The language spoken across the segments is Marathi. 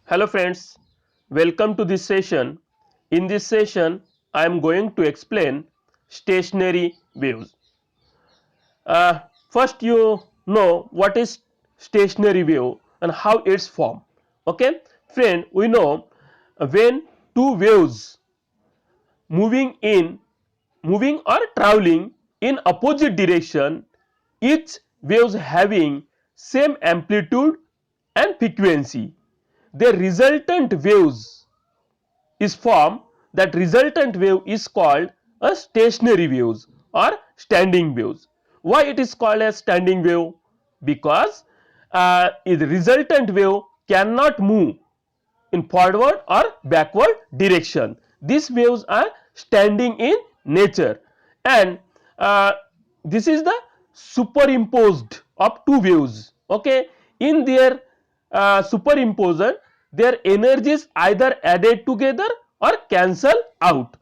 Hello friends, welcome to this session. In this session, I am going to explain stationary waves. Uh, First you know what is stationary wave and how it's formed. Okay, friend, we know when two waves moving in moving or traveling in opposite direction, each waves having same amplitude and frequency, their resultant waves is formed. That resultant wave is called a stationary waves or standing waves. Why it is called as standing wave? Because the resultant wave cannot move in forward or backward direction. These waves are standing in nature, and uh, this is the superimposed of two waves. Okay, in their superimposition, their energies either added together or cancel out.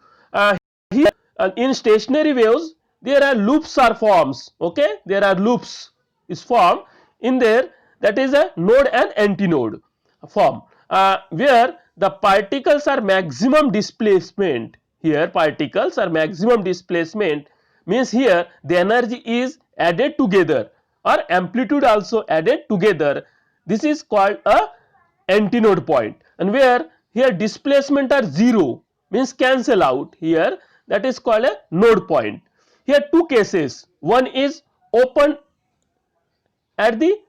Here in stationary waves there are loops or forms. Okay, there are loops is formed in there, that is a node and antinode form, where the particles are maximum displacement. Here particles are maximum displacement means here the energy is added together or amplitude also added together. This is called a antinode point, and where here displacement are 0 means cancel out here, that is called a node point. Here two cases, one is open at the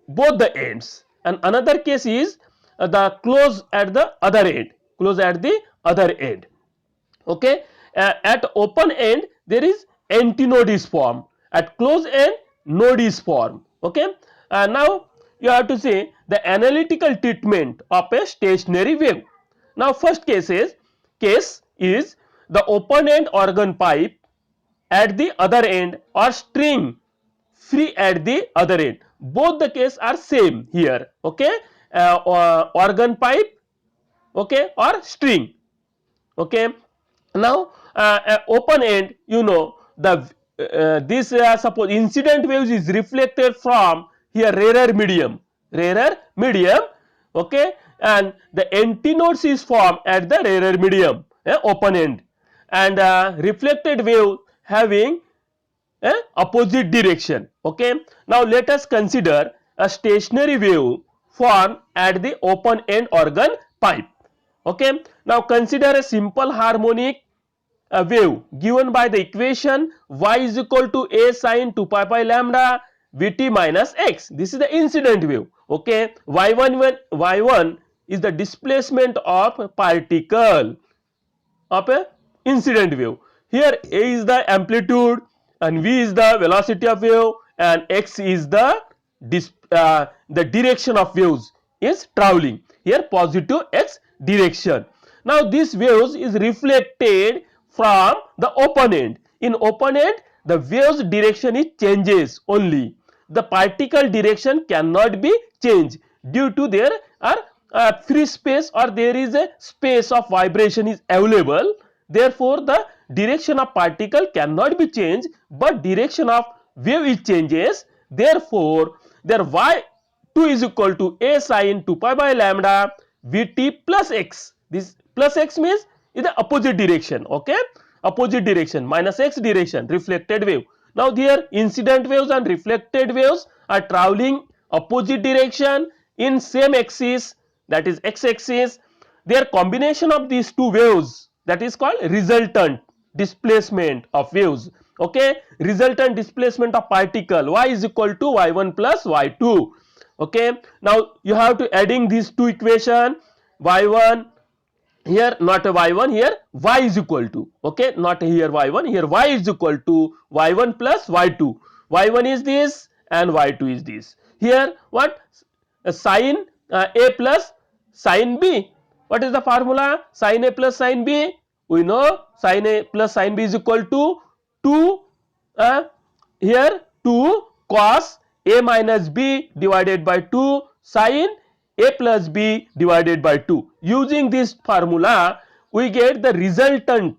both the ends and another case is the close at the other end, close at the other end. Okay, at open end there is antinode is formed, at close end node is formed. Okay, now you have to say the analytical treatment of a stationary wave. Now first case is the open end organ pipe at the other end or string free at the other end, both the case are same here. Okay, organ pipe, okay, or string. Okay, now open end, you know the this suppose incident waves is reflected from here rarer medium. Okay, and the antinodes is formed at the rarer medium, open end, and reflected wave having opposite direction. Okay, now let us consider a stationary wave formed at the open end organ pipe. Okay, now consider a simple harmonic wave given by the equation y is equal to a sin 2 pi by lambda vt minus x. This is the incident wave. Okay, y1 is the displacement of particle of a incident wave. Here a is the amplitude and v is the velocity of wave and x is the direction of waves is traveling, here positive x direction. Now this waves is reflected from the open end. In open end the waves direction is changes only, the particle direction cannot be changed due to there are free space or there is a space of vibration is available. Therefore the direction of particle cannot be changed, but direction of wave is changes. Therefore their y2 is equal to a sin 2 pi by lambda vt plus x. This plus x means in the opposite direction. Okay, opposite direction minus x direction, reflected wave. Now here incident waves and reflected waves are traveling opposite direction in same axis, that is x axis. Their combination of these two waves, that is called resultant displacement of waves. Okay, resultant displacement of particle y is equal to y1 plus y2. Okay, now you have to adding these two equation, y1 here not a y1, here y is equal to, okay, not here y1, here y is equal to y1 plus y2. Y1 is this and y2 is this. Here what, sin a plus sin b. What is the formula? Sin a plus sin b, we know sin a plus sin b is equal to 2 here 2 cos a minus b divided by 2 sin a plus b divided by 2. Using this formula we get the resultant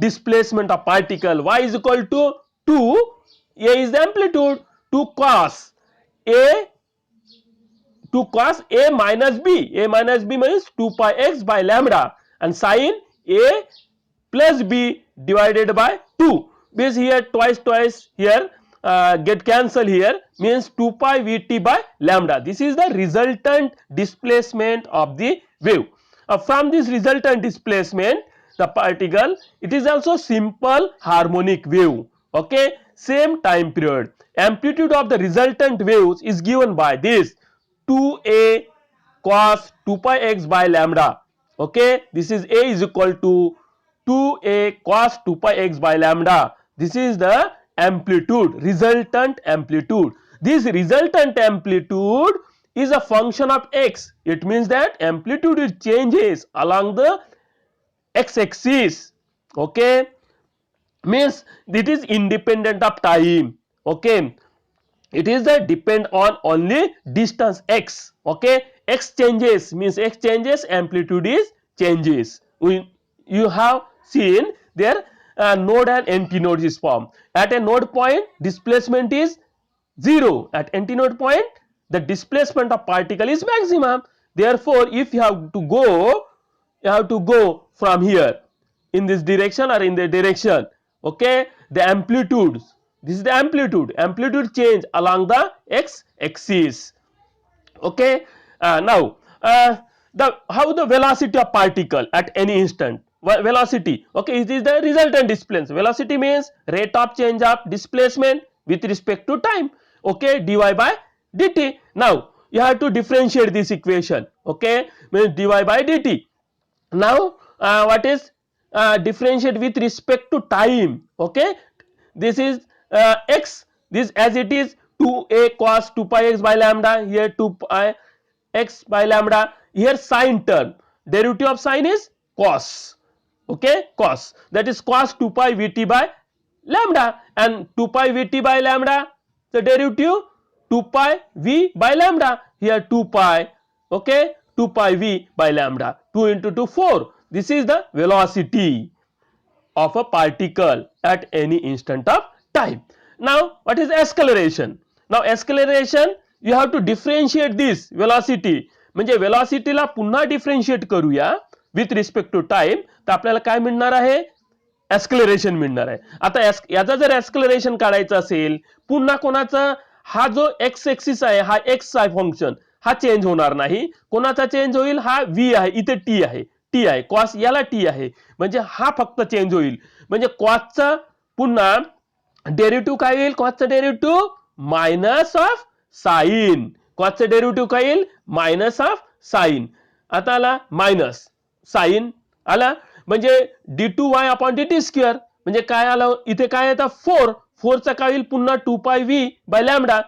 displacement of particle y is equal to 2, a is the amplitude, 2 cos a to cos a minus b. A minus b means 2 pi x by lambda, and sin a plus b divided by 2. Means here twice here get cancelled, here means 2 pi vt by lambda. This is the resultant displacement of the wave. From this resultant displacement, the particle, it is also simple harmonic wave. Okay, same time period. Amplitude of the resultant waves is given by this 2a cos 2 pi x by lambda. Okay, this is a is equal to 2a cos 2 pi x by lambda. This is the amplitude, resultant amplitude. This resultant amplitude is a function of x. It means that amplitude changes along the x-axis. Okay, means it is independent of time. Okay, it is the depend on only distance x. Okay, x changes means x changes, amplitude is changes. You have seen there node and antinode is formed. At a node point displacement is 0, at antinode point the displacement of particle is maximum. Therefore if you have to go from here in this direction or in the direction. Okay, the amplitude, this is the amplitude change along the x axis. Okay, now how the velocity of particle at any instant. Velocity, okay, it is the resultant displacement. Velocity means rate of change of displacement with respect to time. Okay, dy by dt. Now you have to differentiate this equation. Okay, means dy by dt. Now what is differentiate with respect to time. Okay, this is x, this as it is 2a cos 2 pi x by lambda, here 2 pi x by lambda. Here sine term, derivative of sine is cos. Okay, cos, that is cos 2 pi vt by lambda, and 2 pi vt by lambda, the derivative 2 pi v by lambda, here 2 pi. Okay, 2 pi v by lambda, 2 into 2 4. This is the velocity of a particle at any instant of time. Now what is acceleration? Now acceleration you have to differentiate this velocity. म्हणजे velocity ला पुन्हा differentiate करूया with respect to time, तर आपल्याला काय मिळणार आहे? acceleration मिळणार आहे. आता याचा जर acceleration काढायचा असेल, पुन्हा कोणाचा हा जो x axis आहे, हा x चा फंक्शन हा चेंज होणार नाही. कोणाचा चेंज होईल? हा v आहे, इथे t आहे, t आहे, cos याला t आहे, म्हणजे हा फक्त चेंज होईल. म्हणजे cos चा पुन्हा डेरिव्हेटिव्ह काय येईल? cos चा derivative minus of sine. cos चा डेरिव्हेटिव्ह काय येईल? Minus of sine. आता आला मायनस साइन आला, म्हणजे d2y अपॉन dt स्क्वेअर. म्हणजे काय आलं इथे? काय येतं? 4. 4 चा काय येईल? पुन्हा 2 pi v by lambda.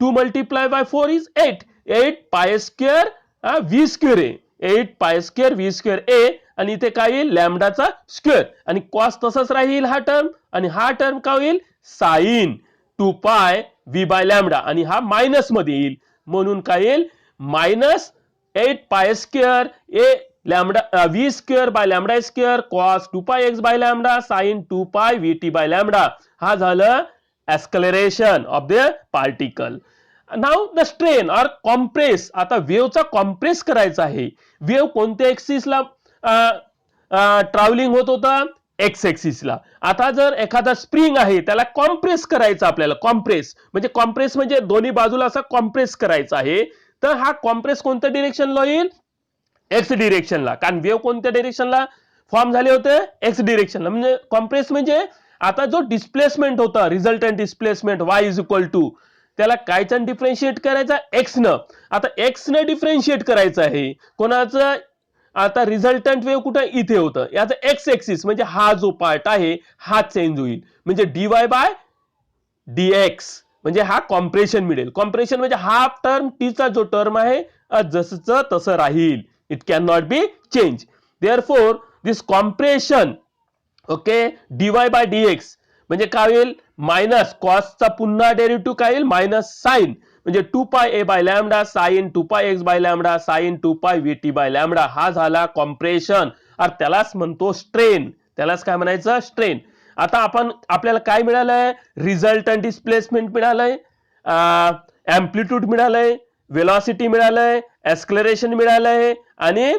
2 multiply by 4 is 8. 8 pi square v square आहे, 8 pi square v square a, आणि इथे काय येईल? लॅम्बडाचा स्क्वेअर, आणि कॉस तसंच राहील हा टर्म, आणि हा टर्म काय होईल? Sign 2 pi v by lambda, आणि हा मायनस मध्ये येईल, म्हणून काय येईल? Minus 8 pi square a lambda v square by lambda square cos 2 पाय x बाय लॅम्बडा sin 2 पाय vt बाय लॅम्बडा. हा झालं acceleration of the particle. Now the strain or compress. आता वेव्हचा कॉम्प्रेस करायचा आहे. वेव्ह कोणत्या एक्सिसला ट्रॅव्हलिंग होत होता? एक्स एक्सिसला. आता जर एखादा स्प्रिंग आहे त्याला कॉम्प्रेस करायचा आपल्याला, कॉम्प्रेस म्हणजे दोन्ही बाजूला असा कॉम्प्रेस करायचा आहे, तर हा कॉम्प्रेस कोणत्या डिरेक्शनला येईल? एक्स डिरेक्शनला. कारण वेव्ह कोणत्या डिरेक्शनला फॉर्म झाले होते? एक्स डिरेक्शनला. म्हणजे कॉम्प्रेस म्हणजे आता जो डिस्प्लेसमेंट होता, resultant displacement y is equal to, त्याला कायचं डिफरन्शिएट करायचा? x न. आता x न डिफरन्शिएट करायचं आहे. कोणाचं? आता रिझल्टंट वेव्ह कुठे? इथे होतं. याचा x एक्सिस म्हणजे हा जो पार्ट आहे हा चेंज होईल, म्हणजे dy बाय dx, म्हणजे हा कॉम्प्रेशन मिळेल. कॉम्प्रेशन म्हणजे हा टर्म टीचा जो टर्म आहे जसंच तसं राहील. It can not be change. Therefore this compression, okay, dy by dx म्हणजे काय होईल? मायनस कॉसचा पुन्हा डेरिव्हेटिव्ह काय येईल? मायनस साइन, म्हणजे 2 पाय a बाय लॅम्बडा साइन 2 पाय x बाय लॅम्बडा साइन 2 पाय vt बाय लॅम्बडा. हा झाला कॉम्प्रेशन, और त्यालाच म्हणतो स्ट्रेन. त्यालाच काय म्हणायचं? स्ट्रेन. आता आपल्याला काय मिळालंय? रिझल्टंट डिस्प्लेसमेंट मिळालंय, एम्प्लिट्यूड मिळालंय, वेलॉसिटी मिळालंय, एक्सलरेशन मिळालंय आणि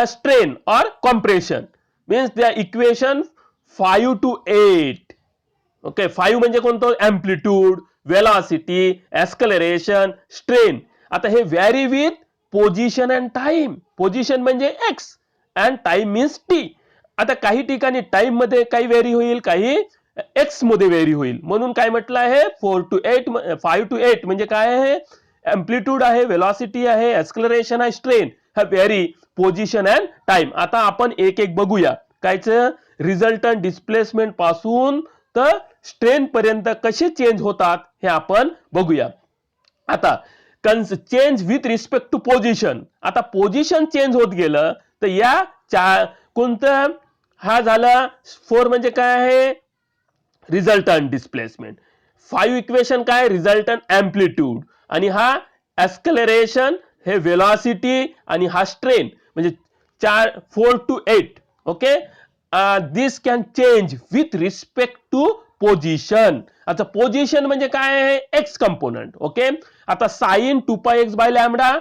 स्ट्रेन और compression means the equation 5 to 8. Okay 5 म्हणजे कोणतं एम्प्लिट्यूड, वेलॉसिटी, एक्सलरेशन, स्ट्रेन. आता हे vary with position and time. Position म्हणजे x and time means t. आता काही ठिकाणी टाइम मध्ये काही व्हेरी होईल, काही एक्स मध्ये व्हेरी होईल. म्हणून काय म्हटलं आहे 4 to 8 5 to 8 म्हणजे काय आहे, एम्प्लिट्यूड आहे, वेलॉसिटी आहे, एक्सलरेशन आहे, स्ट्रेन हा व्हेरी पोझिशन अँड टाइम. आता आपण एक एक बघूया. कायचं रिझल्टंट डिस्प्लेसमेंट पासून तर स्ट्रेन पर्यंत कसे चेंज होतात हे आपण बघूया. आता change with respect to position. आता पोझिशन चेंज होत गेलं तर या कोणतं हा झाला 4 म्हणजे काय आहे रिझल्टंट डिस्प्लेसमेंट. 5 इक्वेशन काय रिझल्टंट एम्प्लिट्यूड आणि हा एक्सलरेशन हे वेलॉसिटी आणि हा स्ट्रेन म्हणजे 4 to 8. Okay this can change with respect to position. आता पोझिशन म्हणजे काय आहे एक्स कंपोनंट. ओके आता साइन 2πx बाय लॅम्बडा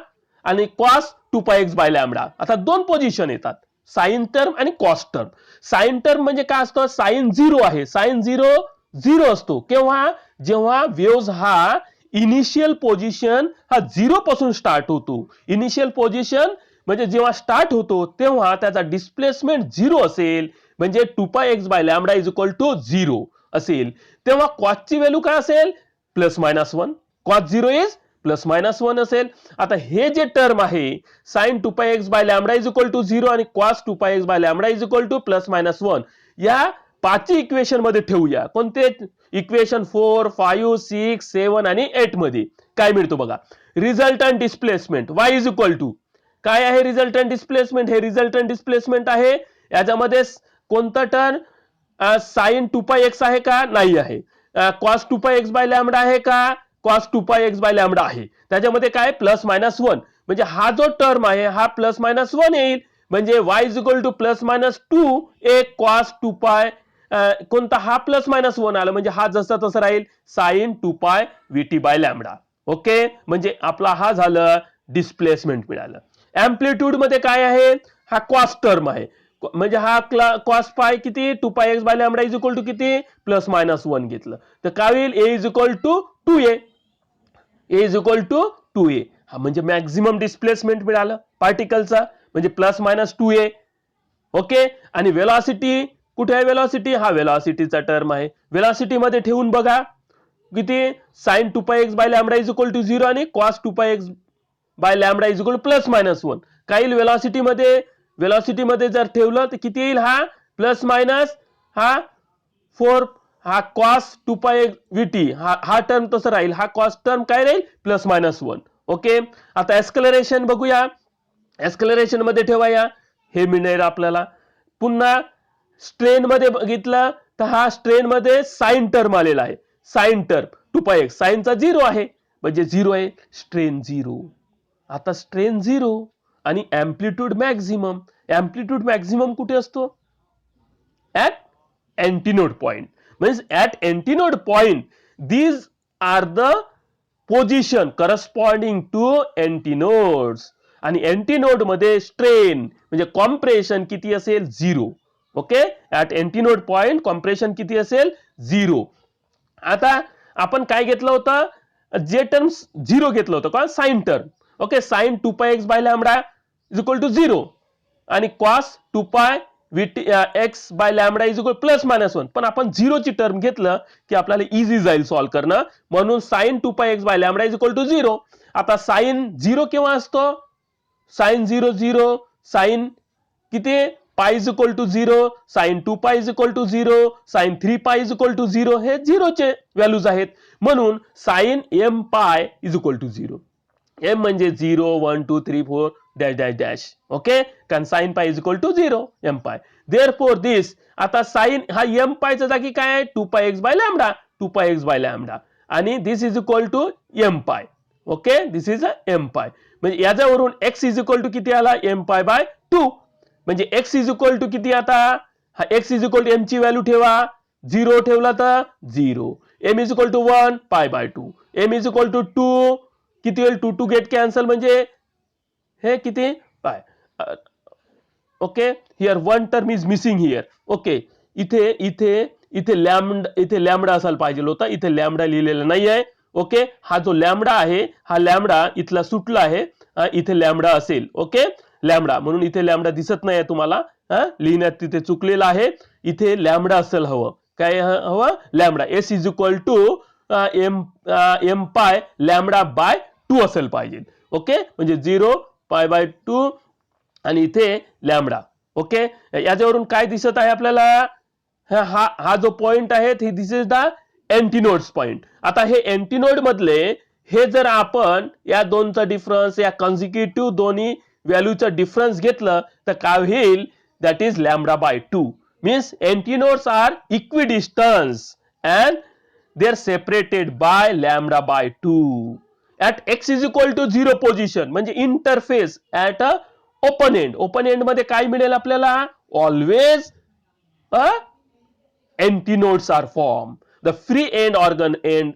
आणि कॉस 2πx बाय लॅम्बडा. आता दोन पोझिशन येतात साइन टर्म आणि कॉस टर्म. साइन टर्म म्हणजे काय असतं साइन 0 आहे. साइन 0 असतो केव्हा जेव्हा वेव्स हा इनिशियल पोझिशन हा 0 पासून स्टार्ट होतो. इनिशियल पोझिशन म्हणजे जेव्हा स्टार्ट होतो तेव्हा त्याचा डिस्प्लेसमेंट 0 असेल म्हणजे 2πx by lambda is equal to 0 असेल. तेव्हा कॉसची व्हॅल्यू काय असेल plus minus 1. Cos 0 is plus minus 1 असेल. आता हे जे टर्म आहे sine 2πx by lambda is equal to 0 आणि cos 2πx by lambda is equal to plus minus 1 या पाचही इक्वेशन मध्ये ठेवूया. कोणते इक्वेशन 4, 5, 6, 7 आणि 8 मध्ये काय मिळतो बघा. Resultant displacement y is equal to काय आहे रिझल्टंट डिस्प्लेसमेंट. हे रिझल्टंट डिस्प्लेसमेंट आहे. याच्यामध्ये कोणता टर्म साइन 2πx आहे का नाही आहे. कॉस 2πx बाय लॅम्बडा आहे का कॉस 2πx बाय लॅम्बडा आहे. त्याच्यामध्ये काय प्लस मायनस 1 म्हणजे हा जो टर्म आहे हा प्लस मायनस 1 येईल म्हणजे y is equal to plus minus 2 एक कॉस 2π कोणता हा प्लस मायनस 1 आला म्हणजे हा जसा तसं राहील sine 2π vt by lambda. Okay म्हणजे आपला हा झालं डिस्प्लेसमेंट मिळालं. एम्प्लिट्यूड मध्ये काय आहे हा कॉस टर्म आहे म्हणजे हा कॉस पाय किती 2πx by lambda is equal to किती प्लस मायनस 1 घेतलं तर काय होईल a is equal to 2a. a is equal to 2a हा म्हणजे मॅक्झिमम डिस्प्लेसमेंट मिळालं पार्टिकलचा म्हणजे प्लस मायनस 2a. ओके आणि वेलॉसिटी कुठे आहे वेलॉसिटी हा वेलॉसिटीचा टर्म आहे. वेलॉसिटी मध्ये ठेवून बघा किती sine 2πx by lambda is equal to 0 आणि cos 2πx by lambda is equal to plus minus 1. काही वेलॉसिटी मध्ये जर ठेवलं तर किती येईल हा प्लस मायनस हा 4 हा कॉस 2π vt हा टर्म तसं राहील. हा कॉस टर्म काय राहील प्लस मायनस 1. ओके आता एक्सलरेशन बघूया. एक्सलरेशन मध्ये ठेवाया हे मिळेल आपल्याला. पुन्हा स्ट्रेन मध्ये बघितलं तर हा स्ट्रेन मध्ये साइन टर्म आलेला आहे. साइन टर्म 2πx साइनचा 0 आहे म्हणजे 0 आहे स्ट्रेन 0. आता स्ट्रेन 0 आणि एम्प्लिट्यूड मॅक्झिमम. एम्प्लिट्यूड मॅक्झिमम कुठे असतो at antinode point. Means at antinode point these are the position corresponding to antinodes आणि एंटीनोड मध्ये स्ट्रेन म्हणजे कॉम्प्रेशन किती असेल 0. Okay at antinode point compression किती असेल 0. आता आपण काय घेतलं होतं जे टर्म 0 घेतलं होतं का sine term. Okay sine 2πx by lambda is equal to 0 आणि cos 2π vt x by lambda is equal plus minus 1. पण आपण 0 ची टर्म घेतलं की आपल्याला इझी जाईल सॉल्व्ह करणं म्हणून sine 2πx by lambda is equal to 0. आता साइन 0 केव्हा असतो साइन 0 0 साइन किती pi is equal to 0 sine 2π is equal to 0 sine 3π is equal to 0 हे 0 चे व्हॅल्यूज आहेत म्हणून sine m pi is equal to 0. m म्हणजे 0 1 2 3 4 डॅश डॅश डॅश. ओके कारण sine pi is equal to 0 m pi. Therefore this आता साइन हा m पायच्या जागी काय आहे 2πx by lambda 2πx by lambda आणि दिस इज इक्वल टू m पाय. Okay this is a m पाय म्हणजे याच्यावरून x इज इक्वल टू किती आला m पाय बाय 2 म्हणजे x इज इक्वल टू किती आता हा x is equal to m ची व्हॅल्यू ठेवा 0 ठेवला तर 0 m is equal to 1 pi by 2 m is equal to 2 किती होईल 2 गेट कॅन्सल म्हणजे हे किती पाय. Okay here one term is missing here. Okay इथे इथे इथे लॅमडा असायला पाहिजे होता, इथे लॅमडा लिहिलेला नाही आहे. ओके हा जो लॅमडा आहे हा लॅमडा इथला सुटला आहे, इथे लॅमडा असेल. ओके लॅमडा म्हणून इथे लॅमडा दिसत नाही तुम्हाला, लिहिण्यात तिथे चुकलेलं आहे. इथे लॅमडा असेल हवं, काय हवं lambda. S is equal to m pi lambda by 2 असेल पाहिजे. ओके म्हणजे 0 पाय बाय 2 आणि इथे लॅमडा. ओके याच्यावरून काय दिसत आहे आपल्याला, हा जो पॉइंट आहे दिस इज द एंटीनोड्स पॉइंट. आता हे एंटीनोड मधले हे जर आपण या दोनचा डिफरन्स या कॉन्झिक्युटिव्ह दोन्ही व्हॅल्यूचा डिफरन्स घेतलं तर काय होईल, that is lambda by 2. Means antinodes are equidistance and they are separated by lambda by 2 at x is equal to 0 position. म्हणजे interface at a open end. Open end मध्ये काय मिळेल आपल्याला, always antinodes are formed. The free end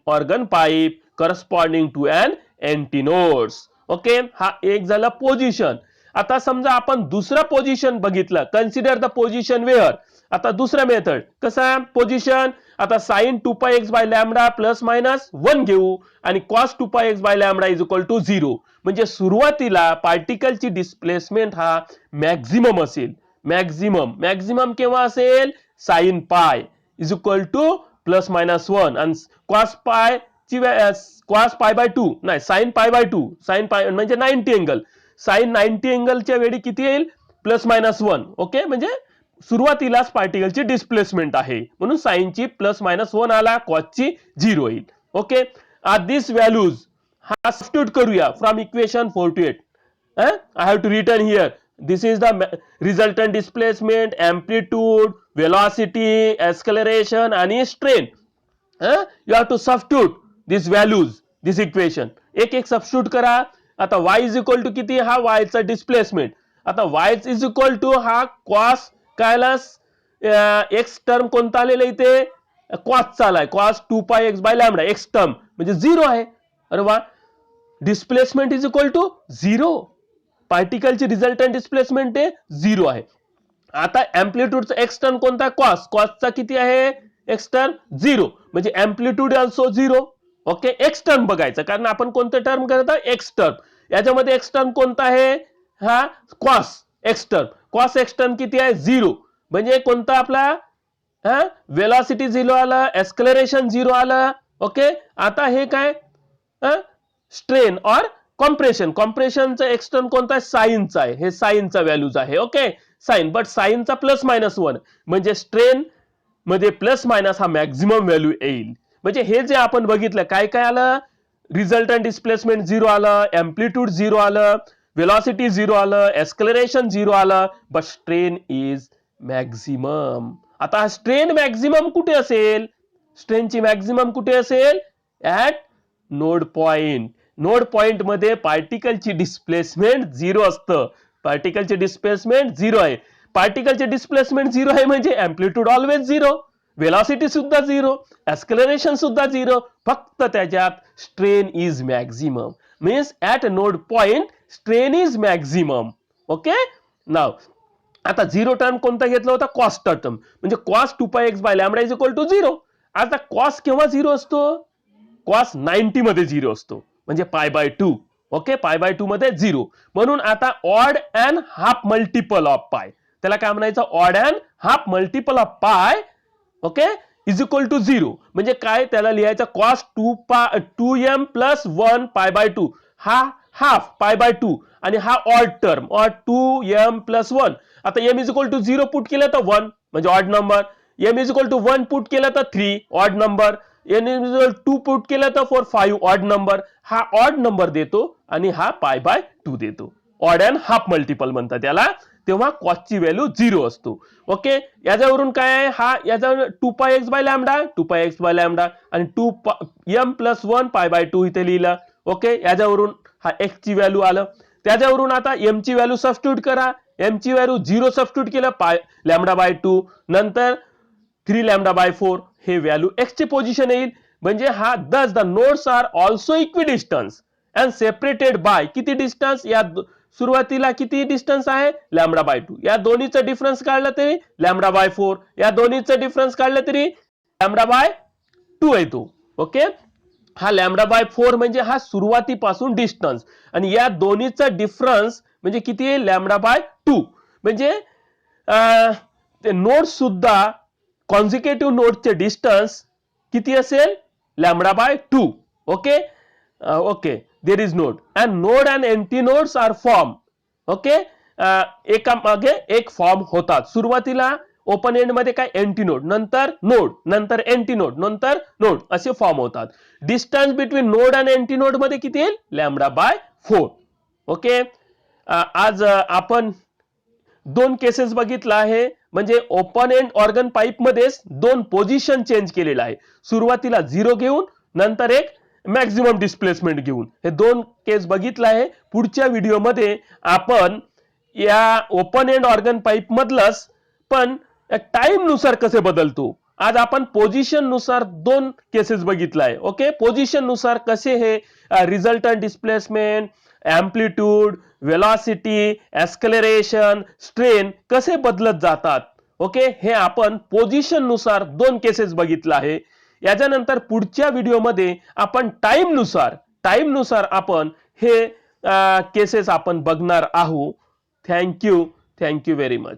organ pipe corresponding to an antinodes. Okay हा एक झाला पोझिशन. आता समजा आपण दुसरा पोझिशन बघितलं, कन्सिडर द पोझिशन वेअर. आता दुसरा मेथड कसा पोझिशन, आता sine 2 pi x by lambda plus minus 1 घेऊ आणि cos 2 pi x by lambda is equal to 0. म्हणजे सुरुवातीला पार्टिकलची डिस्प्लेसमेंट हा मॅक्झिमम असेल. मॅक्झिमम केव्हा असेल, sine pi is equal to plus minus 1 आणि कॉस पाय ची कॉस पाय बाय 2 नाही साइन पाय बाय 2, साइन पाय म्हणजे 90 अँगल, साइन 90 अँगलच्या वेळी किती येईल प्लस मायनस 1. ओके म्हणजे सुरुवातीलाच पार्टिकलची डिस्प्लेसमेंट आहे म्हणून साइनची प्लस मायनस 1 आला, कॉसची 0 येईल. ओके दिस व्हॅल्यूज हा सबस्टिट्यूट करूया from equation 4 to 8. I have to written here. This is the resultant displacement, amplitude, velocity, acceleration आणि strain. You have to substitute these values, this equation. एक एक सबस्टिट्यूट करा. आता y इज इक्वल टू किती, हा y चा डिस्प्लेसमेंट. आता y इज इक्वल टू हा कॉस कायला एक्स टर्म कोणता आलेला इथे कॉस चालाय, cos 2 pi x by lambda x term म्हणजे 0 आहे. अरे वा, डिस्प्लेसमेंट इज इक्वल टू 0. पार्टिकलची रिझल्टंट डिस्प्लेसमेंट आहे 0 आहे. आता एम्प्लिट्यूडचा एक्स टर्म कोणता कॉस, कॉसचा किती आहे एक्स टर्म 0 म्हणजे amplitude also 0. Okay x term बघायचं कारण आपण कोणतं टर्म करत आहोत एक्स टर्म. याच्यामध्ये एक्स टर्म कोणता आहे, हा cos x term. Cos x term किती आहे 0 म्हणजे कोणता आपला वेलॉसिटी 0 आलं, एक्सेलरेशन 0 आलं. ओके आता हे काय स्ट्रेन और कॉम्प्रेशन. कॉम्प्रेशनचा एक्स टर्म कोणता आहे साइनचा आहे, हे साइनचा व्हॅल्यूज आहे. ओके साइन बट साइनचा प्लस मायनस 1 म्हणजे स्ट्रेन मध्ये प्लस मायनस हा मॅक्झिमम व्हॅल्यू येईल. म्हणजे हे जे आपण बघितलं काय काय आलं, रिझल्टंट डिस्प्लेसमेंट 0 आलं, एम्प्लिट्यूड 0 आलं, वेलॉसिटी 0 आलं, एक्सेलरेशन 0 आलं, बट स्ट्रेन इज मॅक्झिमम. आता स्ट्रेन मॅक्झिमम कुठे असेल, स्ट्रेनची मॅक्झिमम कुठे असेल at node point. Node point मध्ये पार्टिकलची डिस्प्लेसमेंट 0 असतं. पार्टिकलची डिस्प्लेसमेंट 0 आहे. पार्टिकलचे डिस्प्लेसमेंट 0 आहे म्हणजे एम्प्लिट्यूड ऑलवेज 0, वेलॉसिटी सुद्धा 0, एक्सेलरेशन सुद्धा 0, फक्त त्याच्यात strain is maximum. Means at node point strain is maximum. Okay now आता 0 टर्म कोणता घेतला होता कॉस टर्म म्हणजे cos 2 pi x by lambda is equal to 0. आता कॉस केव्हा 0 असतो, कॉस 90 मध्ये 0 असतो म्हणजे पाय बाय 2. ओके पाय बाय 2 मध्ये 0 म्हणून आता odd and half multiple of पाय, त्याला काय म्हणायचं odd and half multiple of पाय. ओके इज इक्वल टू 0 म्हणजे काय त्याला लिहायचं cos 2m plus 1 pi by 2, हा हाफ पाय बाय 2 आणि हा odd term odd 2m plus 1. आता m is equal to 0 put केलं तर 1 म्हणजे odd number, m is equal to 1 put केलं तर 3 odd number, n is equal 2 put केलं तर 4 5 ऑड नंबर. हा ऑड नंबर देतो आणि हा पाय बाय 2 देतो. ऑड अँड हाफ मल्टिपल म्हणतात त्याला, तेव्हा कॉसची व्हॅल्यू 0 असतो. ओके याच्यावरून काय आहे, हा याचा 2 pi x by lambda 2 pi x by lambda आणि 2m प्लस 1 पाय बाय 2 इथे लिहिलं. ओके याच्यावरून हा x ची व्हॅल्यू आलं. त्याच्यावरून आता m ची व्हॅल्यू सबस्टिट्यूट करा. m ची व्हॅल्यू 0 सबस्टिट्यूट केलं पाय लॅमडा बाय 2 नंतर 3 लॅमडा बाय 4 हे व्हॅल्यू x ची पोझिशन येईल. म्हणजे हा thus the nodes are also equidistance and separated by किती डिस्टन्स, या सुरुवातीला किती डिस्टन्स आहे लॅम्बडा बाय 2, या दोन्हीचा डिफरन्स काढला तरी लॅम्बडा बाय 4, या दोन्हीचा डिफरन्स काढला तरी लॅम्बडा बाय 2 येतो. ओके, हा लॅम्बडा बाय 4 म्हणजे हा सुरुवातीपासून डिस्टन्स, आणि या दोन्हीचा डिफरन्स म्हणजे किती आहे लॅम्बडा बाय 2. म्हणजे ते नोड सुद्धा कॉन्झिक्युटिव्ह नोडचे डिस्टन्स किती असेल lambda by 2. Okay okay, there is node and node and antinodes are form. Okay, एका मागे एक फॉर्म होतात. सुरुवातीला ओपन एंड मध्ये काय एंटी नोड, नंतर नोड, नंतर एंटी नोड, नंतर नोड, असे फॉर्म होतात. डिस्टन्स बिटवीन नोड आणि एंटी नोड मध्ये किती येईल लॅम्बडा बाय 4. ओके, आज आपण दोन केसेस बघितला आहे. म्हणजे ओपन एंड ऑर्गन पाईप मध्येच दोन पोझिशन चेंज केलेला आहे. सुरुवातीला 0 घेऊन नंतर एक मॅक्झिमम डिस्प्लेसमेंट घेऊन हे दोन केस बघितला आहे. पुढच्या व्हिडिओमध्ये आपण या ओपन एंड ऑर्गन पाईप मधलंच पण टाइम नुसार कसे बदलतो. आज आपण पोझिशन नुसार दोन केसेस बघितला आहे. ओके, पोझिशन नुसार कसे हे resultant displacement, amplitude, velocity, acceleration, strain कसे बदलत जातात. ओके, हे आपण पोझिशन नुसार दोन केसेस बघितला आहे. याच्यानंतर पुढच्या व्हिडिओमध्ये आपण टाइम नुसार आपण हे केसेस आपण बघणार आहोत. Thank you very much.